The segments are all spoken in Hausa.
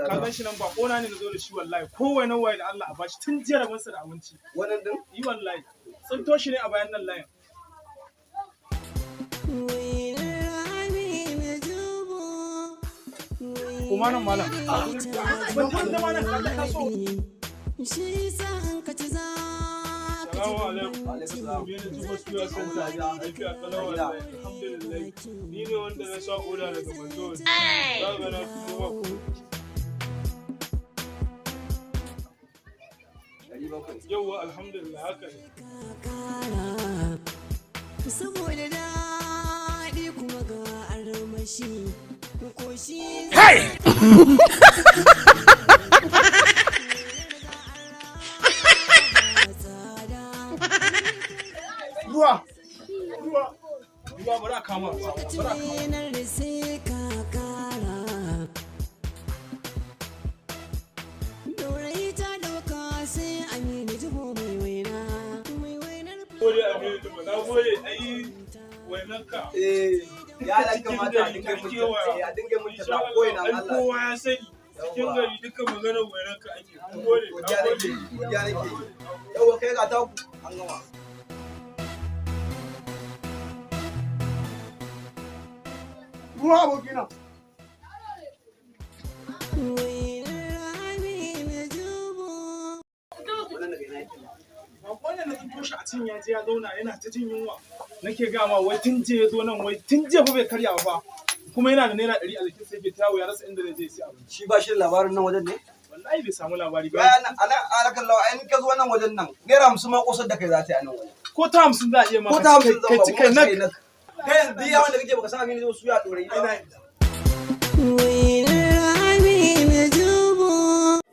ka gan shi nan ba kona ne na zo da shi wallahi kowai nan waye da Allah a bashi tun jiya rabon sa da abinci wannan din yi wallahi tsinto shi ne a bayan nan layin kuma nan malam ban tanda malam ka ta so shi san ka ci za Salamu alaikum. Ni ne Tuba Suya Center. Aiki a Kalawa. Alhamdulillah. Ni ne wanda na sa oda daga Manzo. Za ga na kuma yauwa alhamdulillah haka ne. saboda daɗi kuma ga armashi ko shi Ruwa bari a kama da sai ka kara dorai ta dauka sai aminu jibo mai wainar gode Aminu Tuba na gode ai wainanka ya dan kamata a dinga mutum a dinga mutum na koyi na Allah kowa ya sani cikin gari duka maganar wainanka ake gode godiya nake yawa kai ga ta an gama ruwa abokina wannan na tsinto shi a cin ya je ya zauna yana ta jin yunwa nake gama wai tun je ya zo nan wai tun je fa bai karya ba kuma yana da naira 100 a jikin sai ke tawo ya rasa inda zai sai abinci shi ba shi da labarin nan wajen ne wallahi bai samu labari ba bayan ana alakan lawa ai ka zo wannan wajen nan naira 50 ma kosar da kai za ta yi a nan wajen ko ta 50 za a iya ko ta 50 kai ci kai nak kai yanzu ya wanda kake baka san abin da su ya dore ina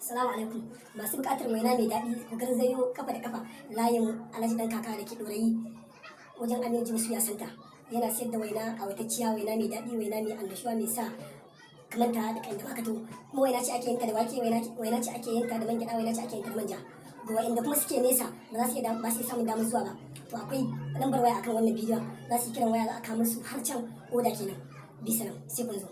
Assalamu alaikum. Masu bukatar waina mai daɗi ku garzayo kafa da kafa layin Alhaji dan kaka da ke ɗorayi wajen Aminu Jibo Suya Center. Yana sayar da waina a watacciya waina mai daɗi waina mai annashuwa mai sa kamanta da kan da baka to kuma waina ce ake yinta da wake waina ce ake yinta da man gyaɗa waina ce ake yinta da manja. Ga wa'inda kuma suke nesa ba za su iya samun damar zuwa ba. To akwai lambar waya akan wannan bidiyon za su yi kiran waya za a kawo musu har can oda kenan. Bisa nan sai kun zo.